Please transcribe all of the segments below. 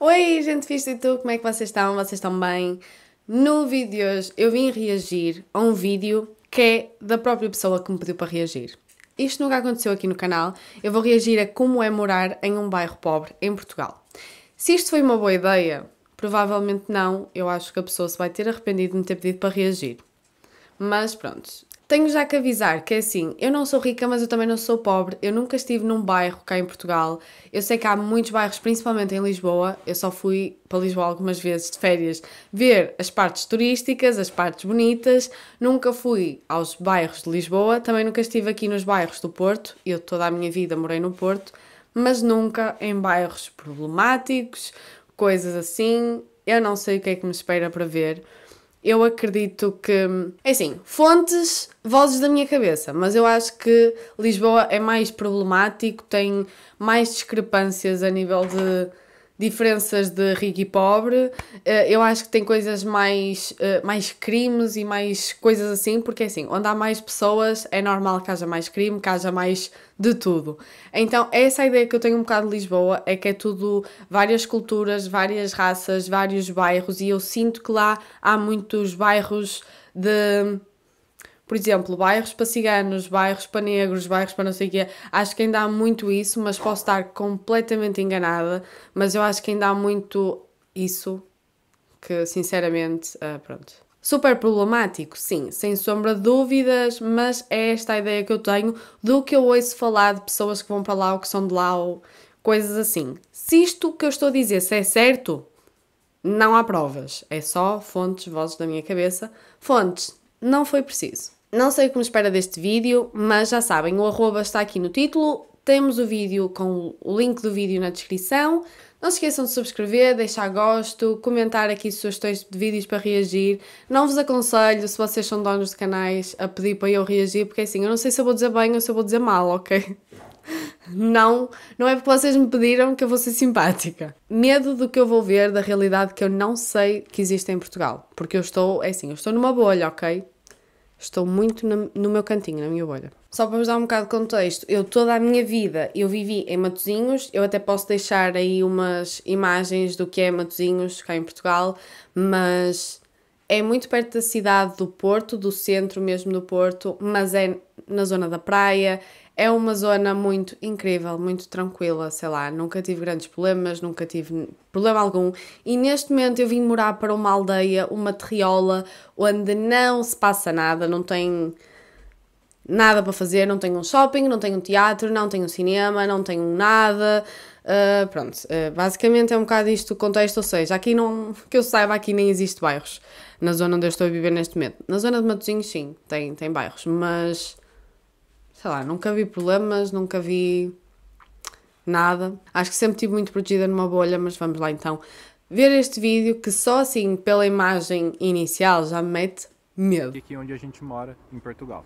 Oi, gente fixe e tu, como é que vocês estão? Vocês estão bem? No vídeo de hoje eu vim reagir a um vídeo que é da própria pessoa que me pediu para reagir. Isto nunca aconteceu aqui no canal, eu vou reagir a como é morar em um bairro pobre em Portugal. Se isto foi uma boa ideia, provavelmente não, eu acho que a pessoa se vai ter arrependido de me ter pedido para reagir. Mas pronto. Tenho já que avisar que é assim, eu não sou rica, mas eu também não sou pobre. Eu nunca estive num bairro cá em Portugal. Eu sei que há muitos bairros, principalmente em Lisboa. Eu só fui para Lisboa algumas vezes de férias ver as partes turísticas, as partes bonitas. Nunca fui aos bairros de Lisboa. Também nunca estive aqui nos bairros do Porto. Eu toda a minha vida morei no Porto, mas nunca em bairros problemáticos, coisas assim. Eu não sei o que é que me espera para ver. Eu acredito que. É assim, fontes, vozes da minha cabeça, mas eu acho que Lisboa é mais problemático, tem mais discrepâncias a nível de diferenças de rico e pobre. Eu acho que tem coisas mais crimes e mais coisas assim, porque é assim, onde há mais pessoas é normal que haja mais crime, que haja mais de tudo. Então, essa ideia que eu tenho um bocado de Lisboa é que é tudo várias culturas, várias raças, vários bairros, e eu sinto que lá há muitos bairros de, por exemplo, bairros para ciganos, bairros para negros, bairros para não sei o quê. Acho que ainda há muito isso, mas posso estar completamente enganada. Mas eu acho que ainda há muito isso que, sinceramente, pronto. Super problemático, sim, sem sombra de dúvidas, mas é esta a ideia que eu tenho do que eu ouço falar de pessoas que vão para lá ou que são de lá ou coisas assim. Se isto que eu estou a dizer se é certo, não há provas. É só fontes, vozes da minha cabeça. Fontes, não foi preciso. Não sei o que me espera deste vídeo, mas já sabem, o arroba está aqui no título. Temos o vídeo com o link do vídeo na descrição. Não se esqueçam de subscrever, deixar gosto, comentar aqui sugestões de vídeos para reagir. Não vos aconselho, se vocês são donos de canais, a pedir para eu reagir, porque assim, eu não sei se eu vou dizer bem ou se eu vou dizer mal, ok? Não, não é porque vocês me pediram que eu vou ser simpática. Medo do que eu vou ver, da realidade que eu não sei que existe em Portugal. Porque eu estou, é assim, eu estou numa bolha, ok? Estou muito no meu cantinho, na minha bolha. Só para vos dar um bocado de contexto, eu toda a minha vida eu vivi em Matosinhos, eu até posso deixar aí umas imagens do que é Matosinhos cá em Portugal, mas é muito perto da cidade do Porto, do centro mesmo do Porto, mas é na zona da praia, é uma zona muito incrível, muito tranquila, sei lá, nunca tive grandes problemas, nunca tive problema algum. E neste momento eu vim morar para uma aldeia, uma terriola, onde não se passa nada, não tem nada para fazer, não tenho um shopping, não tenho um teatro, não tenho um cinema, não tenho nada. Pronto, basicamente é um bocado isto o contexto, ou seja, aqui não, que eu saiba, aqui nem existe bairros, na zona onde eu estou a viver neste momento. Na zona de Matosinhos, sim, tem bairros, mas sei lá, nunca vi problemas, nunca vi nada. Acho que sempre estive muito protegida numa bolha, mas vamos lá então ver este vídeo que só assim, pela imagem inicial, já me mete medo. Aqui onde a gente mora, em Portugal.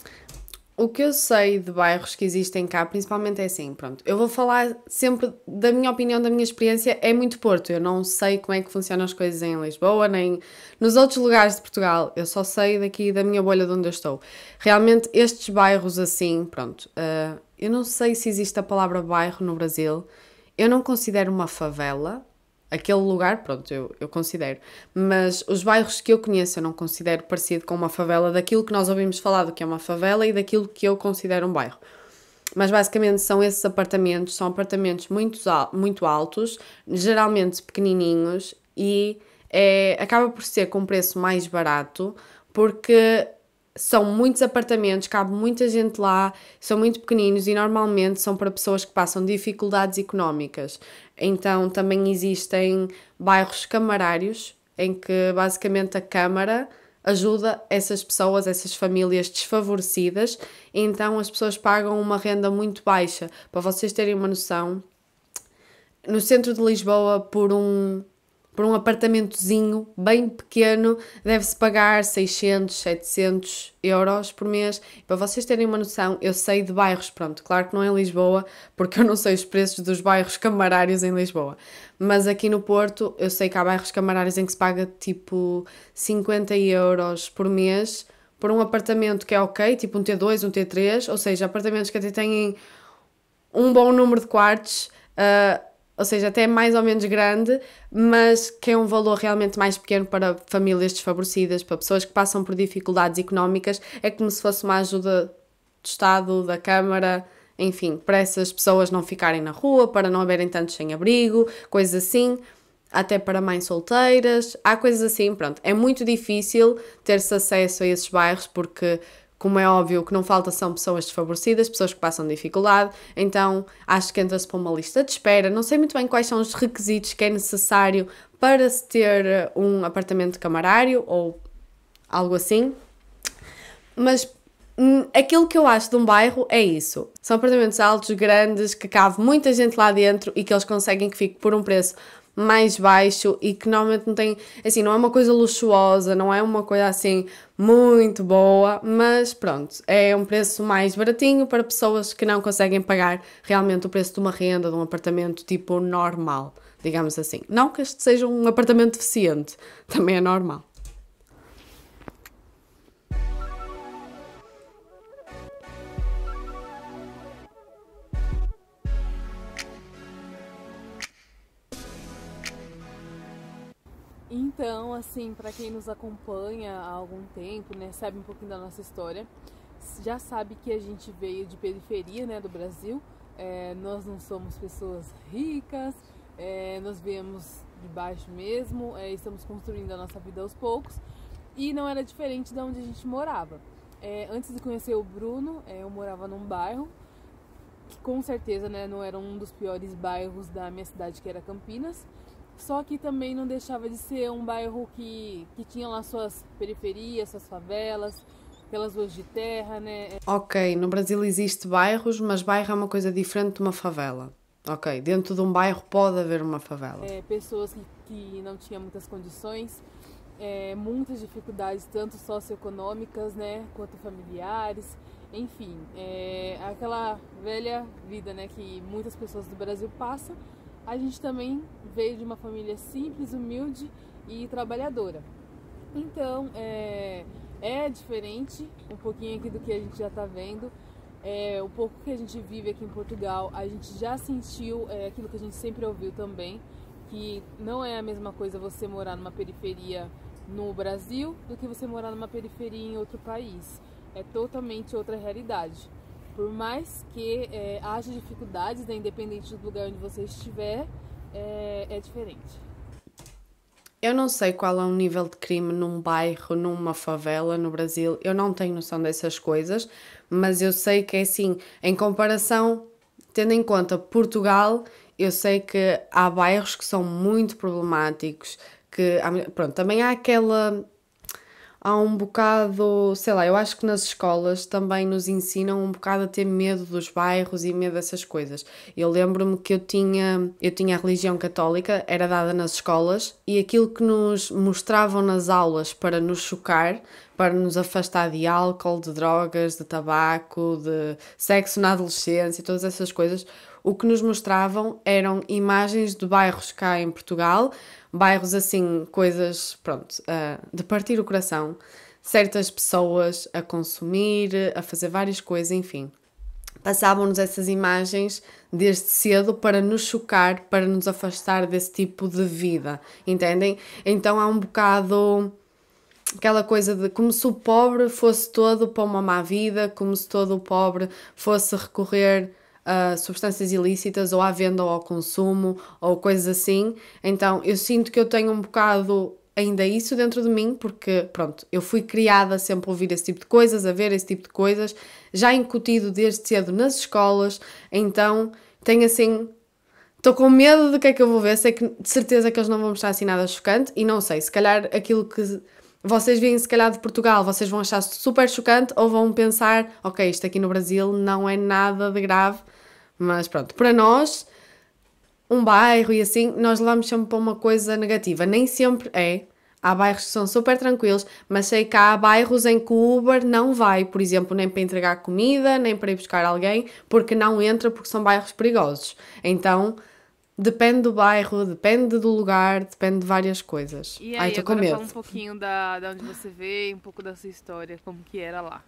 O que eu sei de bairros que existem cá, principalmente é assim, pronto. Eu vou falar sempre da minha opinião, da minha experiência, é muito Porto. Eu não sei como é que funcionam as coisas em Lisboa, nem nos outros lugares de Portugal. Eu só sei daqui da minha bolha de onde eu estou. Realmente, estes bairros assim, pronto. Eu não sei se existe a palavra bairro no Brasil. Eu não considero uma favela. Aquele lugar, pronto, eu considero. Mas os bairros que eu conheço eu não considero parecido com uma favela daquilo que nós ouvimos falar do que é uma favela e daquilo que eu considero um bairro. Mas basicamente são esses apartamentos, são apartamentos muito altos, geralmente pequenininhos e acaba por ser com um preço mais barato porque são muitos apartamentos, cabe muita gente lá, são muito pequeninos e normalmente são para pessoas que passam dificuldades económicas. Então também existem bairros camarários, em que basicamente a Câmara ajuda essas pessoas, essas famílias desfavorecidas, então as pessoas pagam uma renda muito baixa. Para vocês terem uma noção, no centro de Lisboa, por um apartamentozinho bem pequeno, deve-se pagar 600, 700 euros por mês. Para vocês terem uma noção, eu sei de bairros, pronto, claro que não em Lisboa, porque eu não sei os preços dos bairros camarários em Lisboa, mas aqui no Porto eu sei que há bairros camarários em que se paga tipo 50 euros por mês por um apartamento que é ok, tipo um T2, um T3, ou seja, apartamentos que até têm um bom número de quartos, ou seja, até mais ou menos grande, mas que é um valor realmente mais pequeno para famílias desfavorecidas, para pessoas que passam por dificuldades económicas, é como se fosse uma ajuda do Estado, da Câmara, enfim, para essas pessoas não ficarem na rua, para não haverem tantos sem-abrigo, coisas assim, até para mães solteiras, há coisas assim, pronto. É muito difícil ter-se acesso a esses bairros porque, como é óbvio, o que não falta são pessoas desfavorecidas, pessoas que passam dificuldade, então acho que entra-se para uma lista de espera. Não sei muito bem quais são os requisitos que é necessário para se ter um apartamento camarário ou algo assim, mas aquilo que eu acho de um bairro é isso. São apartamentos altos, grandes, que cabe muita gente lá dentro e que eles conseguem que fique por um preço mais baixo e que normalmente não tem, assim, não é uma coisa luxuosa, não é uma coisa assim muito boa, mas pronto, é um preço mais baratinho para pessoas que não conseguem pagar realmente o preço de uma renda, de um apartamento tipo normal, digamos assim. Não que este seja um apartamento deficiente, também é normal. Então, assim, para quem nos acompanha há algum tempo, né, sabe um pouquinho da nossa história, já sabe que a gente veio de periferia, né, do Brasil. Nós não somos pessoas ricas, nós viemos de baixo mesmo, estamos construindo a nossa vida aos poucos e não era diferente de onde a gente morava. Antes de conhecer o Bruno, eu morava num bairro que com certeza, né, não era um dos piores bairros da minha cidade, que era Campinas. Só que também não deixava de ser um bairro que tinha lá suas periferias, suas favelas, aquelas ruas de terra, né? Ok, no Brasil existe bairros, mas bairro é uma coisa diferente de uma favela. Ok, dentro de um bairro pode haver uma favela. Pessoas que não tinham muitas condições, muitas dificuldades, tanto socioeconômicas, né, quanto familiares. Enfim, aquela velha vida, né, que muitas pessoas do Brasil passam. A gente também veio de uma família simples, humilde e trabalhadora. Então, é diferente um pouquinho aqui do que a gente já está vendo. O pouco que a gente vive aqui em Portugal, a gente já sentiu aquilo que a gente sempre ouviu também, que não é a mesma coisa você morar numa periferia no Brasil do que você morar numa periferia em outro país. É totalmente outra realidade. Por mais que haja dificuldades, né, independente do lugar onde você estiver, é diferente. Eu não sei qual é o nível de crime num bairro, numa favela no Brasil. Eu não tenho noção dessas coisas, mas eu sei que é assim, em comparação, tendo em conta Portugal, eu sei que há bairros que são muito problemáticos, pronto, também há um bocado, sei lá, eu acho que nas escolas também nos ensinam um bocado a ter medo dos bairros e medo dessas coisas. Eu lembro-me que eu tinha a religião católica, era dada nas escolas, e aquilo que nos mostravam nas aulas para nos chocar, para nos afastar de álcool, de drogas, de tabaco, de sexo na adolescência, todas essas coisas, o que nos mostravam eram imagens de bairros cá em Portugal, bairros assim, coisas, pronto, de partir o coração, certas pessoas a consumir, a fazer várias coisas, enfim. Passavam-nos essas imagens desde cedo para nos chocar, para nos afastar desse tipo de vida, entendem? Então há um bocado aquela coisa de como se o pobre fosse todo para uma má vida, como se todo o pobre fosse recorrer a substâncias ilícitas ou à venda ou ao consumo ou coisas assim. Então eu sinto que eu tenho um bocado ainda isso dentro de mim, porque pronto, eu fui criada sempre a ouvir esse tipo de coisas, a ver esse tipo de coisas, já incutido desde cedo nas escolas, então tenho assim, estou com medo do que é que eu vou ver, sei que de certeza que eles não vão mostrar assim nada chocante e não sei, se calhar aquilo que vocês veem se calhar de Portugal, vocês vão achar super chocante ou vão pensar, ok, isto aqui no Brasil não é nada de grave, mas pronto, para nós, um bairro e assim, nós levamos sempre para uma coisa negativa, nem sempre é. Há bairros que são super tranquilos, mas sei que há bairros em que o Uber não vai, por exemplo, nem para entregar comida, nem para ir buscar alguém, porque não entra, porque são bairros perigosos. Então, depende do bairro, depende do lugar, depende de várias coisas. E aí, Ai, estou com agora medo. fala um pouquinho da onde você veio, um pouco da sua história, como que era lá.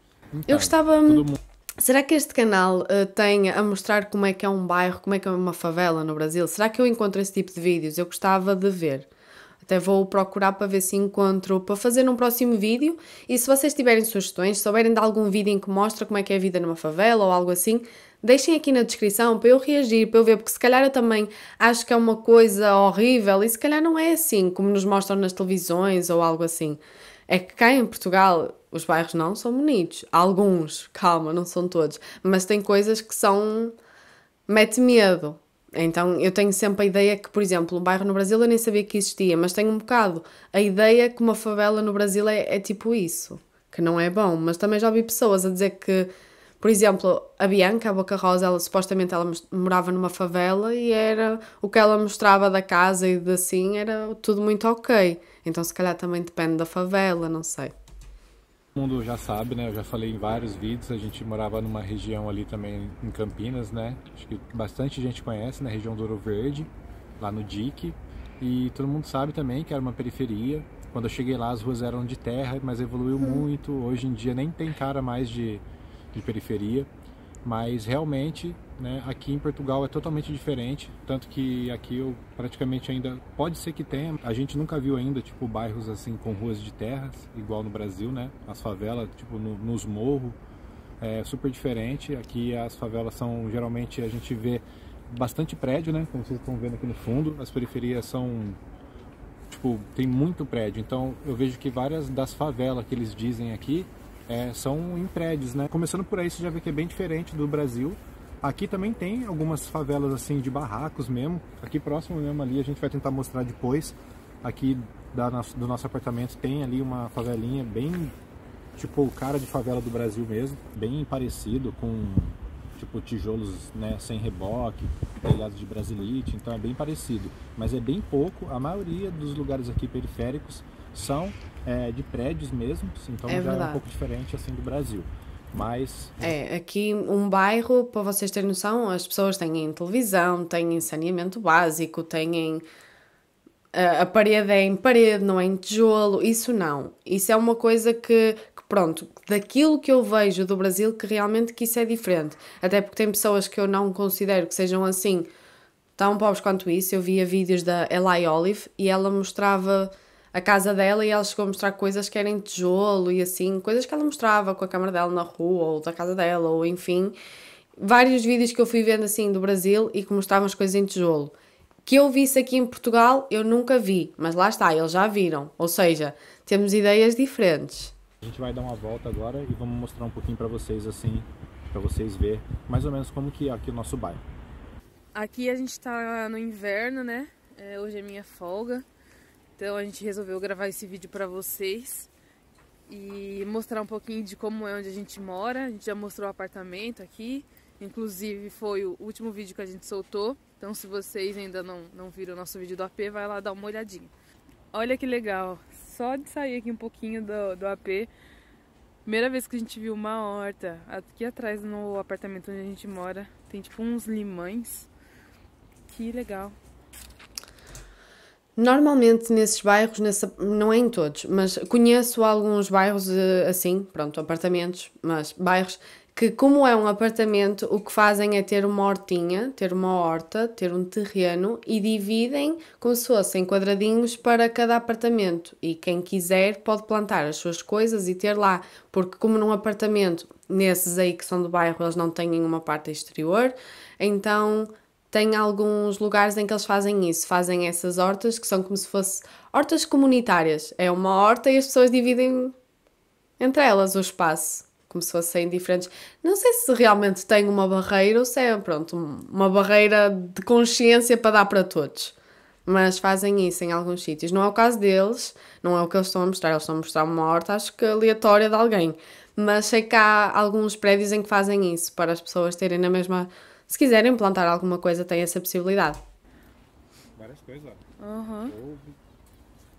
Eu gostava... Todo mundo Será que este canal tem a mostrar como é que é um bairro, como é que é uma favela no Brasil? Será que eu encontro esse tipo de vídeos? Eu gostava de ver. Até vou procurar para ver se encontro para fazer num próximo vídeo. E se vocês tiverem sugestões, se souberem de algum vídeo em que mostra como é que é a vida numa favela ou algo assim, deixem aqui na descrição para eu reagir, para eu ver, porque se calhar eu também acho que é uma coisa horrível e se calhar não é assim, como nos mostram nas televisões ou algo assim. É que cá em Portugal os bairros não são bonitos. Alguns, calma, não são todos. Mas tem coisas que são... mete medo. Então eu tenho sempre a ideia que, por exemplo, um bairro no Brasil eu nem sabia que existia, mas tenho um bocado a ideia que uma favela no Brasil é tipo isso, que não é bom. Mas também já ouvi pessoas a dizer que, por exemplo, a Bianca, a Boca Rosa, ela, supostamente ela morava numa favela e era o que ela mostrava da casa e de assim, era tudo muito ok. Então se calhar também depende da favela, não sei. Todo mundo já sabe, né? Eu já falei em vários vídeos, a gente morava numa região ali também em Campinas, né? Acho que bastante gente conhece, na região do Ouro Verde, lá no DIC. E todo mundo sabe também que era uma periferia. Quando eu cheguei lá as ruas eram de terra, mas evoluiu muito. Hoje em dia nem tem cara mais de periferia. Mas realmente, né, aqui em Portugal é totalmente diferente, tanto que aqui eu praticamente ainda, pode ser que tenha, a gente nunca viu ainda, tipo, bairros assim com ruas de terras, igual no Brasil, né, as favelas, tipo, nos morros, é super diferente. Aqui as favelas são, geralmente a gente vê bastante prédio, né, como vocês estão vendo aqui no fundo, as periferias são, tipo, tem muito prédio, então eu vejo que várias das favelas que eles dizem aqui, são em prédios, né? Começando por aí, você já vê que é bem diferente do Brasil. Aqui também tem algumas favelas assim de barracos mesmo. Aqui próximo mesmo ali, a gente vai tentar mostrar depois. Aqui do nosso apartamento tem ali uma favelinha bem, tipo, cara de favela do Brasil mesmo. Bem parecido com, tipo, tijolos, né, sem reboque, telhados de brasilite. Então é bem parecido. Mas é bem pouco. A maioria dos lugares aqui periféricos são de prédios mesmo, então já é um pouco diferente assim do Brasil. Mas... aqui um bairro, para vocês terem noção, as pessoas têm televisão, têm saneamento básico, têm... a parede é em parede, não é em tijolo, isso não. Isso é uma coisa que pronto, daquilo que eu vejo do Brasil, que realmente que isso é diferente. Até porque tem pessoas que eu não considero que sejam assim tão pobres quanto isso. Eu via vídeos da Eli Olive e ela mostrava a casa dela e ela chegou a mostrar coisas que eram em tijolo e assim, coisas que ela mostrava com a câmera dela na rua ou da casa dela, ou enfim, vários vídeos que eu fui vendo assim do Brasil e que mostravam as coisas em tijolo. Que eu visse aqui em Portugal, eu nunca vi, mas lá está, eles já viram, ou seja, temos ideias diferentes. A gente vai dar uma volta agora e vamos mostrar um pouquinho para vocês assim, para vocês verem mais ou menos como que é aqui o nosso bairro. Aqui a gente tá no inverno, né? Hoje é minha folga. Então a gente resolveu gravar esse vídeo pra vocês e mostrar um pouquinho de como é onde a gente mora. A gente já mostrou o apartamento aqui, inclusive foi o último vídeo que a gente soltou. Então se vocês ainda não viram o nosso vídeo do AP, vai lá dar uma olhadinha. Olha que legal, só de sair aqui um pouquinho do AP, primeira vez que a gente viu uma horta. Aqui atrás no apartamento onde a gente mora tem tipo uns limões, que legal. Normalmente nesses bairros, não é em todos, mas conheço alguns bairros assim, pronto, apartamentos, mas bairros que, como é um apartamento, o que fazem é ter uma hortinha, ter uma horta, ter um terreno e dividem como se fossem quadradinhos para cada apartamento. E quem quiser pode plantar as suas coisas e ter lá, porque como num apartamento, nesses aí que são do bairro, eles não têm uma parte exterior, então... Tem alguns lugares em que eles fazem isso, fazem essas hortas que são como se fossem hortas comunitárias. É uma horta e as pessoas dividem entre elas o espaço, como se fossem diferentes. Não sei se realmente tem uma barreira ou se é, pronto, uma barreira de consciência para dar para todos. Mas fazem isso em alguns sítios. Não é o caso deles, não é o que eles estão a mostrar. Eles estão a mostrar uma horta, acho que aleatória de alguém. Mas sei que há alguns prédios em que fazem isso, para as pessoas terem na mesma... Se quiserem plantar alguma coisa, tem essa possibilidade. Várias coisas, ó. Uhum.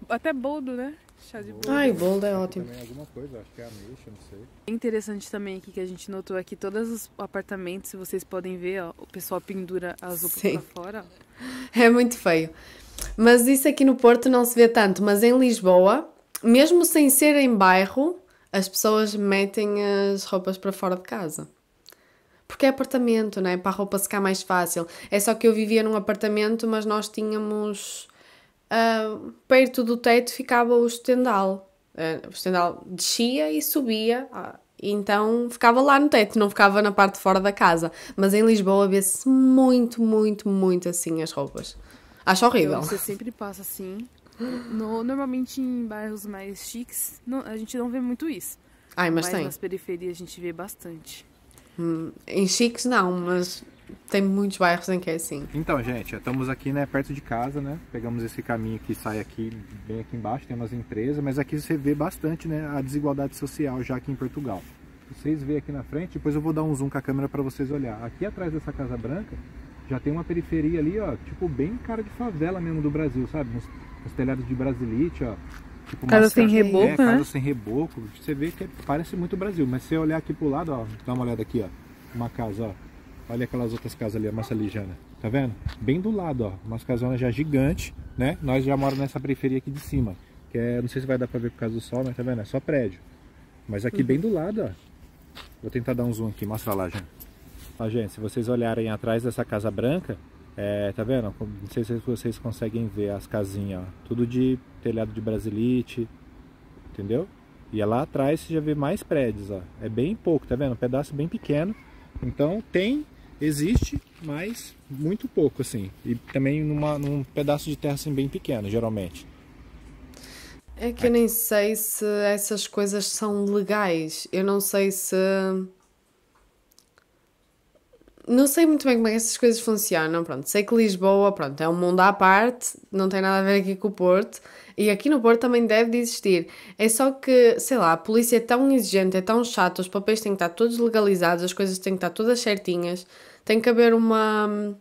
Até boldo, né? Chá de boldo. Ai, boldo é ótimo. Também alguma coisa, acho que é ameixa, não sei. É interessante também aqui que a gente notou aqui, todos os apartamentos, se vocês podem ver, ó, o pessoal pendura as roupas pra fora. Ó. É muito feio. Mas isso aqui no Porto não se vê tanto, mas em Lisboa, mesmo sem ser em bairro, as pessoas metem as roupas para fora de casa. porque é apartamento, né? Para a roupa secar mais fácil. É só que eu vivia num apartamento, mas nós tínhamos, perto do teto ficava o estendal. O estendal descia e subia, então ficava lá no teto, não ficava na parte de fora da casa. Mas em Lisboa vê-se muito, muito, muito assim as roupas. Acho horrível. Você sempre passa assim. Normalmente em bairros mais chiques, a gente não vê muito isso. Mas tem. Nas periferias a gente vê bastante. Em chiques não, mas tem muitos bairros em que é assim. Então, gente, estamos aqui, né, perto de casa, né? Pegamos esse caminho que sai aqui, bem aqui embaixo, tem umas empresas, mas aqui você vê bastante, né, a desigualdade social já aqui em Portugal. Vocês veem aqui na frente, depois eu vou dar um zoom com a câmera para vocês olhar. Aqui atrás dessa Casa Branca já tem uma periferia ali, ó, tipo bem cara de favela mesmo do Brasil, sabe? Uns telhados de brasilite, ó. Tipo, casa sem reboco, né? Casa sem reboco. Você vê que parece muito Brasil, mas se você olhar aqui pro lado, ó, dá uma olhada aqui, ó. Uma casa, ó. Olha aquelas outras casas ali, a Massalijana. Tá vendo? Bem do lado, ó. Umas casonas já gigantes, né? Nós já moramos nessa periferia aqui de cima. Que é, não sei se vai dar pra ver por causa do sol, mas tá vendo? É só prédio. Mas aqui bem do lado, ó. Vou tentar dar um zoom aqui, mostra lá, gente. Ó, gente, se vocês olharem atrás dessa Casa Branca, tá vendo? Não sei se vocês conseguem ver as casinhas, ó. Tudo de telhado de brasilite, entendeu? E lá atrás você já vê mais prédios, ó. É bem pouco, tá vendo? Um pedaço bem pequeno. Então existe, mas muito pouco, assim. E também num pedaço de terra assim bem pequeno, geralmente. É que eu nem sei se essas coisas são legais. Eu não sei se... Não sei muito bem como é que essas coisas funcionam. Pronto, sei que Lisboa, pronto, é um mundo à parte, não tem nada a ver aqui com o Porto. E aqui no Porto também deve de existir. É só que, sei lá, a polícia é tão exigente, é tão chata, os papéis têm que estar todos legalizados, as coisas têm que estar todas certinhas. Tem que haver uma...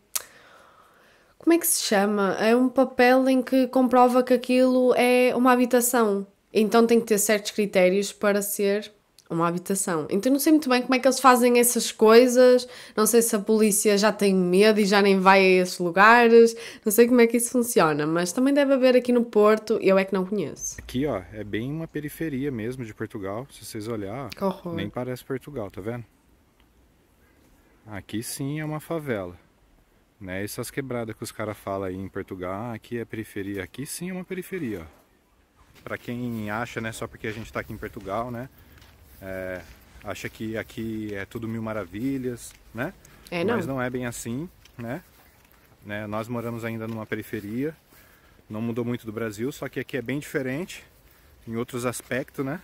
Como é que se chama? É um papel em que comprova que aquilo é uma habitação. Então tem que ter certos critérios para ser uma habitação. Então não sei muito bem como é que eles fazem essas coisas, não sei se a polícia já tem medo e já nem vai a esses lugares, não sei como é que isso funciona, mas também deve haver aqui no Porto, eu é que não conheço. Aqui, ó, é bem uma periferia mesmo de Portugal, se vocês olharem, Que horror. nem parece Portugal, tá vendo? Aqui sim é uma favela, né? Essas quebradas que os caras falam aí em Portugal, aqui é periferia, aqui sim é uma periferia, ó. Pra quem acha, né, só porque a gente tá aqui em Portugal, né? Acha que aqui é tudo mil maravilhas, né? Não. Mas não é bem assim, né? Nós moramos ainda numa periferia, não mudou muito do Brasil, só que aqui é bem diferente em outros aspectos, né?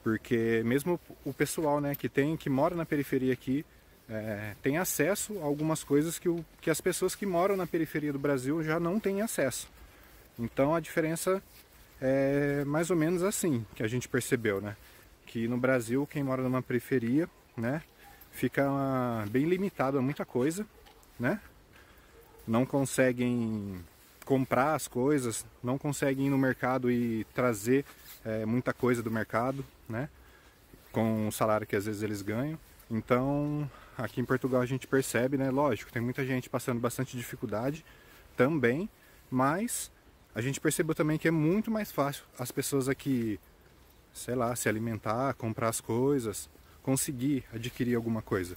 Porque mesmo o pessoal, né, que mora na periferia aqui tem acesso a algumas coisas que as pessoas que moram na periferia do Brasil já não têm acesso. Então a diferença é mais ou menos assim que a gente percebeu, né? Que no Brasil, quem mora numa periferia, né, fica bem limitado a muita coisa, né? Não conseguem comprar as coisas, não conseguem ir no mercado e trazer muita coisa do mercado, né? Com o salário que às vezes eles ganham. Então, aqui em Portugal a gente percebe, né? Lógico, tem muita gente passando bastante dificuldade também, mas a gente percebeu também que é muito mais fácil as pessoas aqui, sei lá, se alimentar, comprar as coisas, conseguir adquirir alguma coisa.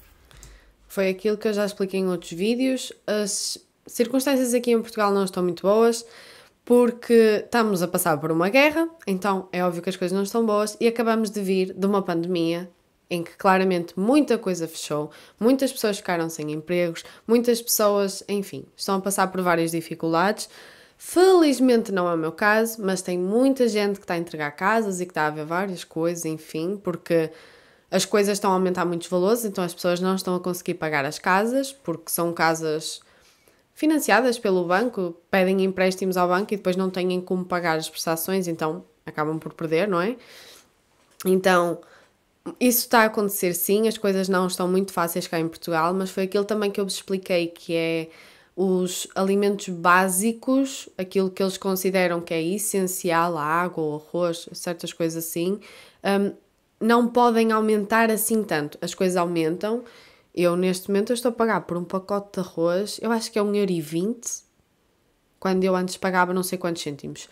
Foi aquilo que eu já expliquei em outros vídeos. As circunstâncias aqui em Portugal não estão muito boas porque estamos a passar por uma guerra, então é óbvio que as coisas não estão boas e acabamos de vir de uma pandemia em que claramente muita coisa fechou, muitas pessoas ficaram sem empregos, muitas pessoas, enfim, estão a passar por várias dificuldades. Felizmente não é o meu caso, mas tem muita gente que está a entregar casas e que está a ver várias coisas, enfim, porque as coisas estão a aumentar muitos valores, então as pessoas não estão a conseguir pagar as casas, porque são casas financiadas pelo banco, pedem empréstimos ao banco e depois não têm como pagar as prestações, então acabam por perder, não é? Então, isso está a acontecer sim, as coisas não estão muito fáceis cá em Portugal, mas foi aquilo também que eu vos expliquei, que é os alimentos básicos, aquilo que eles consideram que é essencial, a água, o arroz, certas coisas assim, não podem aumentar assim tanto. As coisas aumentam. Eu, neste momento, eu estou a pagar por um pacote de arroz, eu acho que é 1,20€, quando eu antes pagava não sei quantos cêntimos.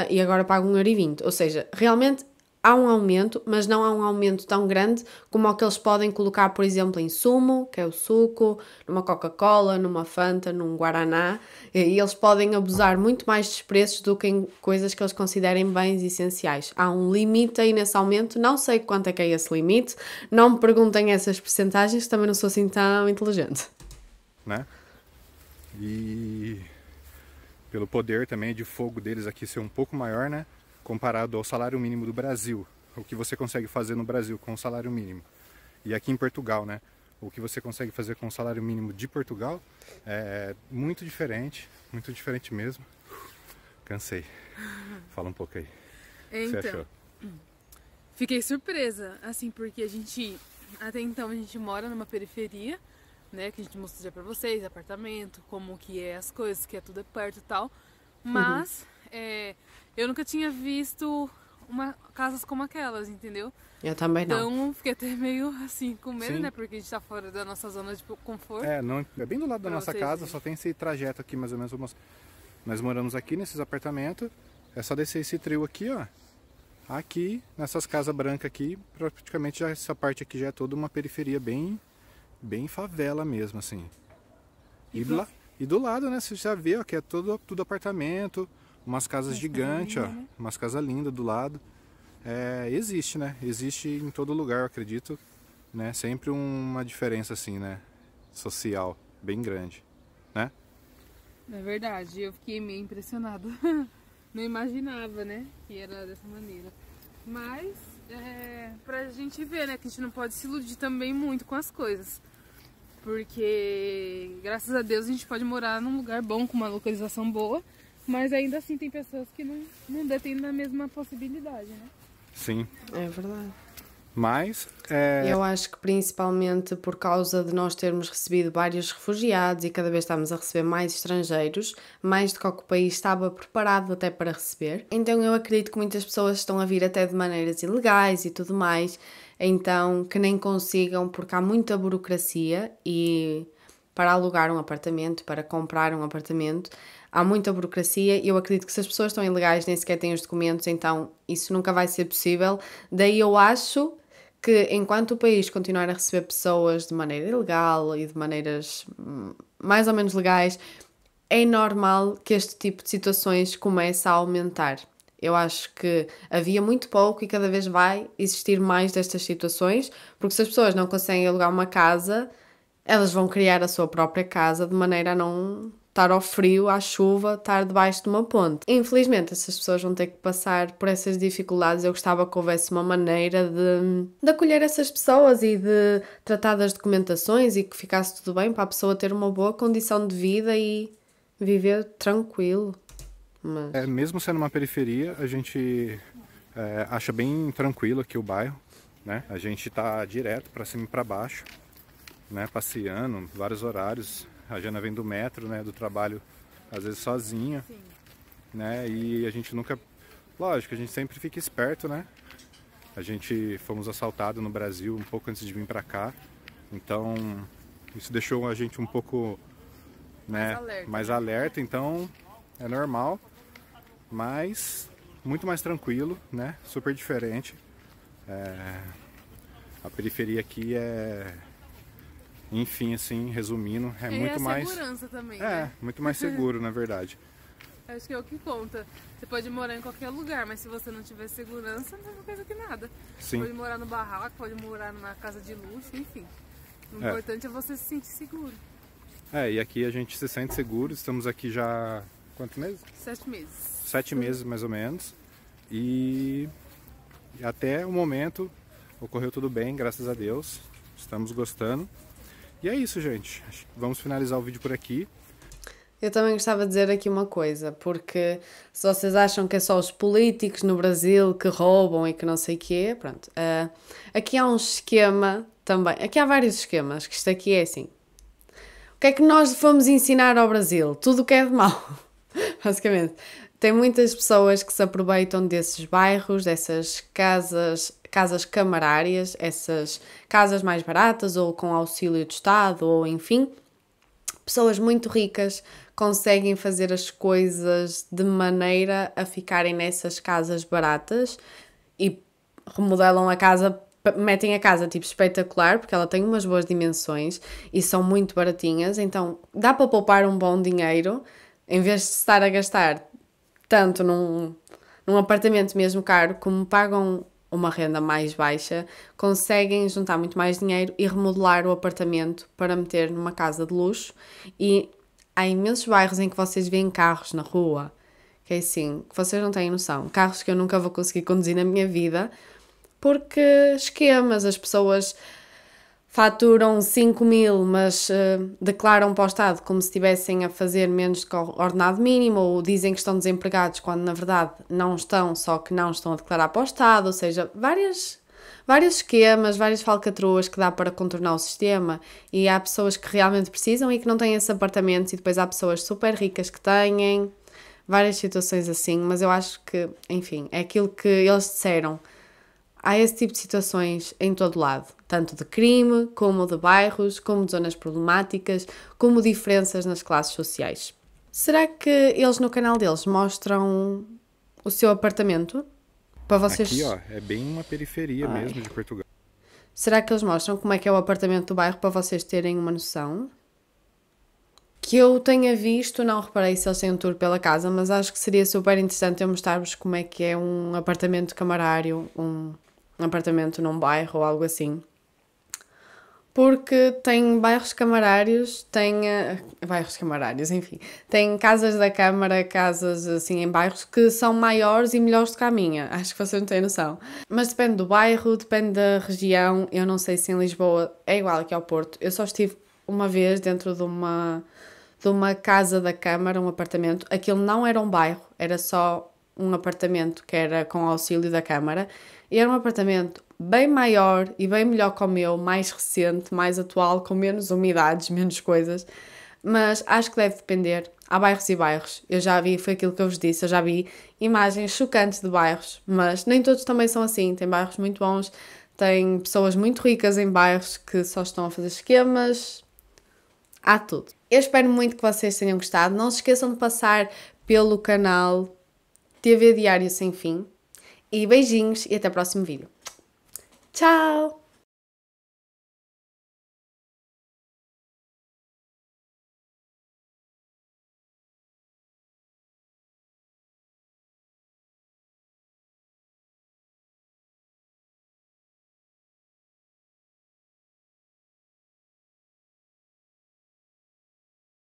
E agora pago 1,20€. Ou seja, realmente há um aumento, mas não há um aumento tão grande como o que eles podem colocar, por exemplo, em sumo, que é o suco, numa Coca-Cola, numa Fanta, num Guaraná, e eles podem abusar muito mais dos preços do que em coisas que eles considerem bens essenciais. Há um limite aí nesse aumento, não sei quanto é que é esse limite, não me perguntem essas percentagens, também não sou assim tão inteligente. Né? E pelo poder também de fogo deles aqui ser um pouco maior, né? Comparado ao salário mínimo do Brasil, o que você consegue fazer no Brasil com o salário mínimo. E aqui em Portugal, né? O que você consegue fazer com o salário mínimo de Portugal é muito diferente mesmo. Cansei. Fala um pouco aí. O que você achou? Fiquei surpresa, assim, porque até então a gente mora numa periferia, né, que a gente mostrou já pra vocês, apartamento, como que é as coisas, que é tudo perto e tal, mas eu nunca tinha visto casas como aquelas, entendeu? Eu também não. Então fiquei até meio assim com medo, Sim. né, porque a gente tá fora da nossa zona de conforto. Não, é bem do lado da Pra nossa vocês casa, verem. só tem esse trajeto aqui mais ou menos. Nós moramos aqui nesses apartamentos, é só descer esse trio aqui, ó. Aqui, nessas casas brancas aqui, praticamente já, essa parte aqui já é toda uma periferia bem favela mesmo, assim. E do lado, né, você já vê, ó, que é tudo apartamento, umas casas gigantes, ó, né? umas casas lindas do lado. Existe, né? Existe em todo lugar, eu acredito, né? Sempre uma diferença, assim, né? Social, bem grande, né? É verdade, eu fiquei meio impressionada. Não imaginava, né, que era dessa maneira. Mas, pra gente ver, né, que a gente não pode se iludir também muito com as coisas. Porque, graças a Deus, a gente pode morar num lugar bom, com uma localização boa, mas ainda assim tem pessoas que não detêm a mesma possibilidade, né? Sim. É verdade. Mas, Eu acho que principalmente por causa de nós termos recebido vários refugiados e cada vez estamos a receber mais estrangeiros, mais do que o país estava preparado até para receber. Então eu acredito que muitas pessoas estão a vir até de maneiras ilegais e tudo mais, então que nem consigam, porque há muita burocracia e para alugar um apartamento, para comprar um apartamento, há muita burocracia e eu acredito que se as pessoas estão ilegais nem sequer têm os documentos, então isso nunca vai ser possível. Daí eu acho que enquanto o país continuar a receber pessoas de maneira ilegal e de maneiras mais ou menos legais, é normal que este tipo de situações comece a aumentar. Eu acho que havia muito pouco e cada vez vai existir mais destas situações, porque se as pessoas não conseguem alugar uma casa, elas vão criar a sua própria casa de maneira a não estar ao frio, à chuva, estar debaixo de uma ponte. Infelizmente, essas pessoas vão ter que passar por essas dificuldades. Eu gostava que houvesse uma maneira de acolher essas pessoas e de tratar das documentações e que ficasse tudo bem para a pessoa ter uma boa condição de vida e viver tranquilo. Mas... mesmo sendo uma periferia, a gente acha bem tranquilo aqui o bairro, né? A gente tá direto para cima e para baixo, né? Passeando, vários horários. A Jana vem do metro, né? Do trabalho, às vezes sozinha, Sim. né? E a gente nunca... Lógico, a gente sempre fica esperto, né? A gente fomos assaltados no Brasil um pouco antes de vir para cá. Então, isso deixou a gente um pouco, né, mais alerta. Então, é normal, mas muito mais tranquilo, né? Super diferente. A periferia aqui enfim, assim, resumindo, é muito mais... segurança também, né? muito mais seguro, na verdade. Acho que é o que conta. Você pode morar em qualquer lugar, mas se você não tiver segurança, não é uma coisa que nada. Sim. Pode morar no barraco, pode morar numa casa de luxo, enfim. O importante é você se sentir seguro. E aqui a gente se sente seguro. Estamos aqui já... Quantos meses? 7 meses. 7 meses, mais ou menos. E até o momento ocorreu tudo bem, graças a Deus. Estamos gostando. E é isso, gente. Vamos finalizar o vídeo por aqui. Eu também gostava de dizer aqui uma coisa, porque se vocês acham que é só os políticos no Brasil que roubam e que não sei o quê, pronto. Aqui há um esquema também. Aqui há vários esquemas, que isto aqui é assim. O que é que nós fomos ensinar ao Brasil? Tudo o que é de mau. Basicamente. Tem muitas pessoas que se aproveitam desses bairros, dessas casas camarárias, essas casas mais baratas ou com auxílio do Estado ou enfim. Pessoas muito ricas conseguem fazer as coisas de maneira a ficarem nessas casas baratas e remodelam a casa, metem a casa tipo espetacular, porque ela tem umas boas dimensões e são muito baratinhas, então dá para poupar um bom dinheiro, em vez de estar a gastar tanto num apartamento mesmo caro, como pagam uma renda mais baixa, conseguem juntar muito mais dinheiro e remodelar o apartamento para meter numa casa de luxo. E há imensos bairros em que vocês veem carros na rua, que é assim, que vocês não têm noção. Carros que eu nunca vou conseguir conduzir na minha vida, porque esquemas, as pessoas faturam 5.000, mas declaram para o Estado como se estivessem a fazer menos que o ordenado mínimo, ou dizem que estão desempregados quando na verdade não estão, só que não estão a declarar para o Estado, ou seja, vários esquemas, várias falcatruas que dá para contornar o sistema, e há pessoas que realmente precisam e que não têm esses apartamentos, e depois há pessoas super ricas que têm, várias situações assim, mas eu acho que, enfim, é aquilo que eles disseram. Há esse tipo de situações em todo lado, tanto de crime, como de bairros, como de zonas problemáticas, como diferenças nas classes sociais. Será que eles no canal deles mostram o seu apartamento? Para vocês... Aqui, ó, é bem uma periferia mesmo de Portugal. Será que eles mostram como é que é o apartamento do bairro para vocês terem uma noção? Que eu tenha visto, não reparei se eles têm um tour pela casa, mas acho que seria super interessante eu mostrar-vos como é que é um apartamento camarário, um apartamento num bairro ou algo assim. Porque tem bairros camarários, bairros camarários, enfim. Tem casas da Câmara, casas assim em bairros que são maiores e melhores do que a minha. Acho que vocês não têm noção. Mas depende do bairro, depende da região. Eu não sei se em Lisboa é igual aqui ao Porto. Eu só estive uma vez dentro de uma casa da Câmara, um apartamento. Aquilo não era um bairro, era só um apartamento que era com auxílio da Câmara. E era um apartamento bem maior e bem melhor que o meu, mais recente, mais atual, com menos umidades, menos coisas. Mas acho que deve depender. Há bairros e bairros. Eu já vi, foi aquilo que eu vos disse, eu já vi imagens chocantes de bairros, mas nem todos também são assim. Tem bairros muito bons, tem pessoas muito ricas em bairros que só estão a fazer esquemas. Há tudo. Eu espero muito que vocês tenham gostado. Não se esqueçam de passar pelo canal TV Diário Sem Fim. E beijinhos e até o próximo vídeo. Tchau!